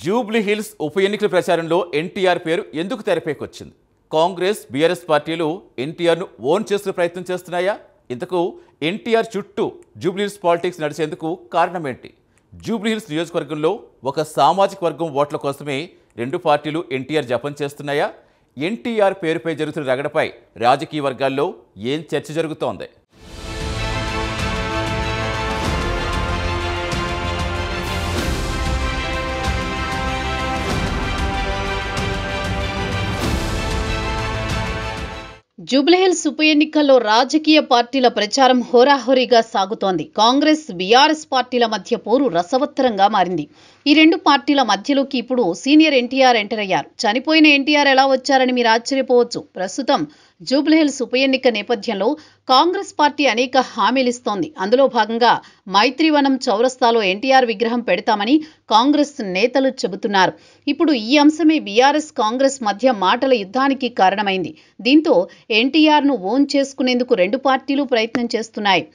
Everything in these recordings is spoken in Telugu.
జూబ్లీ హిల్స్ ఉప ఎన్నికల ప్రచారంలో ఎన్టీఆర్ పేరు ఎందుకు తెరపైకొచ్చింది? కాంగ్రెస్ బీఆర్ఎస్ పార్టీలు ఎన్టీఆర్ను ఓన్ చేసుకునే ప్రయత్నం చేస్తున్నాయా? ఇంతకు ఎన్టీఆర్ చుట్టూ జూబ్లీ హిల్స్ పాలిటిక్స్ నడిచేందుకు కారణం ఏంటి? జూబ్లీ హిల్స్ నియోజకవర్గంలో ఒక సామాజిక వర్గం ఓట్ల కోసమే రెండు పార్టీలు ఎన్టీఆర్ జపం చేస్తున్నాయా? ఎన్టీఆర్ పేరుపై జరుగుతున్న రగడపై రాజకీయ వర్గాల్లో ఏం చర్చ జరుగుతోంది? జూబ్లీహిల్స్ ఉప ఎన్నికల్లో రాజకీయ పార్టీల ప్రచారం హోరాహోరీగా సాగుతోంది. కాంగ్రెస్ బీఆర్ఎస్ పార్టీల మధ్య పోరు రసవత్తరంగా మారింది. ఈ రెండు పార్టీల మధ్యలోకి ఇప్పుడు సీనియర్ ఎన్టీఆర్ ఎంటర్ అయ్యారు. చనిపోయిన ఎన్టీఆర్ ఎలా వచ్చారని మీరు ఆశ్చర్యపోవచ్చు. ప్రస్తుతం జూబ్లీహిల్స్ ఉప ఎన్నిక నేపథ్యంలో కాంగ్రెస్ పార్టీ అనేక హామీలిస్తోంది. అందులో భాగంగా మైత్రివనం చౌరస్తాలో ఎన్టీఆర్ విగ్రహం పెడతామని కాంగ్రెస్ నేతలు చెబుతున్నారు. ఇప్పుడు ఈ అంశమే బీఆర్ఎస్ కాంగ్రెస్ మధ్య మాటల యుద్ధానికి కారణమైంది. దీంతో ఎన్టీఆర్ను ఓన్ చేసుకునేందుకు రెండు పార్టీలు ప్రయత్నం చేస్తున్నాయి.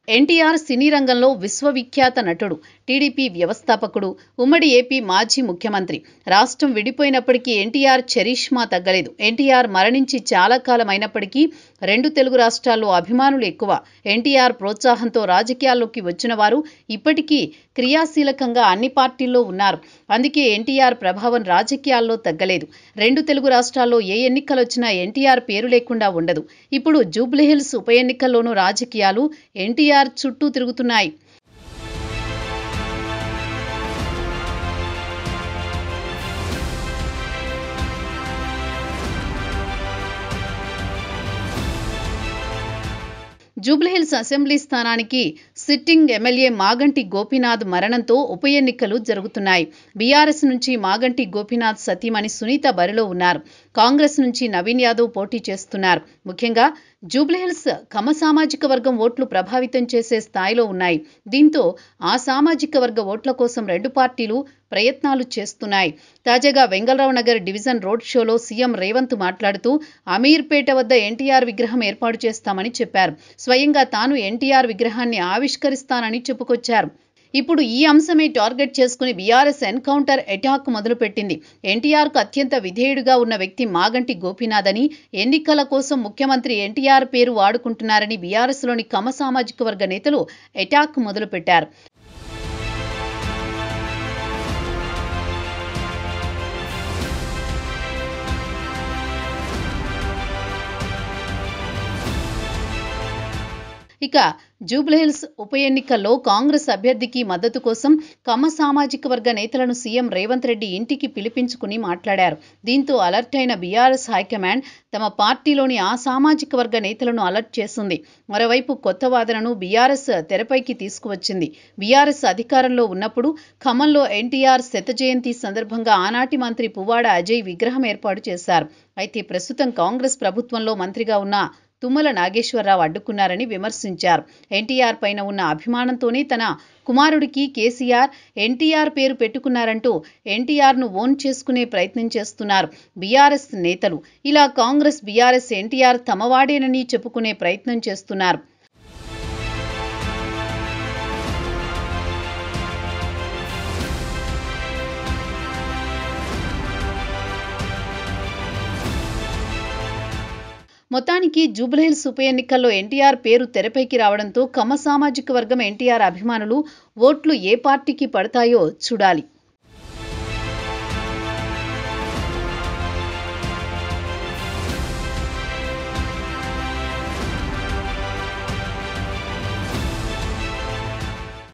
ఎన్టీఆర్ సినీ రంగంలో విశ్వవిఖ్యాత నటుడు, టీడీపీ వ్యవస్థాపకుడు, ఉమ్మడి ఏపీ మాజీ ముఖ్యమంత్రి. రాష్ట్రం విడిపోయినప్పటికీ ఎన్టీఆర్ చరిష్మా తగ్గలేదు. ఎన్టీఆర్ మరణించి చాలా కాలం అయినప్పటికీ రెండు తెలుగు రాష్ట్రాల్లో అభిమానులు ఎక్కువ. ఎన్టీఆర్ ప్రోత్సాహంతో రాజకీయాల్లోకి వచ్చిన వారు ఇప్పటికీ క్రియాశీలకంగా అన్ని పార్టీల్లో ఉన్నారు. అందుకే ఎన్టీఆర్ ప్రభావం రాజకీయాల్లో తగ్గలేదు. రెండు తెలుగు రాష్ట్రాల్లో ఏ ఎన్నికలొచ్చినా ఎన్టీఆర్ పేరు లేకుండా ఉండదు. ఇప్పుడు జూబ్లీహిల్స్ ఉప ఎన్నికల్లోనూ రాజకీయాలు ఎన్టీఆర్ చుట్టూ తిరుగుతున్నాయి. జూబ్లీహిల్స్ అసెంబ్లీ స్థానానికి సిట్టింగ్ ఎమ్మెల్యే మాగంటి గోపీనాథ్ మరణంతో ఉప ఎన్నికలు జరుగుతున్నాయి. బీఆర్ఎస్ నుంచి మాగంటి గోపీనాథ్ సతీమణి సునీత బరిలో ఉన్నారు. కాంగ్రెస్ నుంచి నవీన్ యాదవ్ పోటీ చేస్తున్నారు. ముఖ్యంగా జూబ్లీహిల్స్ కమ సామాజిక వర్గం ఓట్లు ప్రభావితం చేసే స్థాయిలో ఉన్నాయి. దీంతో ఆ సామాజిక వర్గ ఓట్ల కోసం రెండు పార్టీలు ప్రయత్నాలు చేస్తున్నాయి. తాజాగా వెంగళరావు నగర్ డివిజన్ రోడ్ షోలో సీఎం రేవంత్ మాట్లాడుతూ అమీర్పేట వద్ద ఎన్టీఆర్ విగ్రహం ఏర్పాటు చేస్తామని చెప్పారు. స్వయంగా తాను ఎన్టీఆర్ విగ్రహాన్ని ఆవిష్కరిస్తానని చెప్పుకొచ్చారు. ఇప్పుడు ఈ అంశమే టార్గెట్ చేసుకుని బీఆర్ఎస్ ఎన్కౌంటర్ అటాక్ మొదలుపెట్టింది. ఎన్టీఆర్కు అత్యంత విధేయుడిగా ఉన్న వ్యక్తి మాగంటి గోపీనాథ్ అని, ఎన్నికల కోసం ముఖ్యమంత్రి ఎన్టీఆర్ పేరు వాడుకుంటున్నారని బీఆర్ఎస్లోని కమ సామాజిక వర్గ నేతలు అటాక్ మొదలుపెట్టారు. ఇక జూబ్లీహిల్స్ ఉప ఎన్నికల్లో కాంగ్రెస్ అభ్యర్థికి మద్దతు కోసం కమ సామాజిక వర్గ నేతలను సీఎం రేవంత్ రెడ్డి ఇంటికి పిలిపించుకుని మాట్లాడారు. దీంతో అలర్ట్ అయిన బీఆర్ఎస్ హైకమాండ్ తమ పార్టీలోని ఆ సామాజిక వర్గ నేతలను అలర్ట్ చేసింది. మరోవైపు కొత్త వాదనను బీఆర్ఎస్ తెరపైకి తీసుకువచ్చింది. బీఆర్ఎస్ అధికారంలో ఉన్నప్పుడు ఖమ్మంలో ఎన్టీఆర్ శత జయంతి సందర్భంగా ఆనాటి మంత్రి పువ్వాడ అజయ్ విగ్రహం ఏర్పాటు చేశారు. అయితే ప్రస్తుతం కాంగ్రెస్ ప్రభుత్వంలో మంత్రిగా ఉన్న తుమ్మల నాగేశ్వరరావు అడ్డుకున్నారని విమర్శించారు. ఎన్టీఆర్ పైన ఉన్న అభిమానంతోనే తన కుమారుడికి కేసీఆర్ ఎన్టీఆర్ పేరు పెట్టుకున్నారంటూ ఎన్టీఆర్ను ఓన్ చేసుకునే ప్రయత్నం చేస్తున్నారు బీఆర్ఎస్ నేతలు. ఇలా కాంగ్రెస్ బీఆర్ఎస్ ఎన్టీఆర్ తమవాడేనని చెప్పుకునే ప్రయత్నం చేస్తున్నారు. మొత్తానికి జూబ్లీహిల్స్ ఉప ఎన్నికల్లో ఎన్టీఆర్ పేరు తెరపైకి రావడంతో కమ సామాజిక వర్గం ఎన్టీఆర్ అభిమానులు ఓట్లు ఏ పార్టీకి పడతాయో చూడాలి.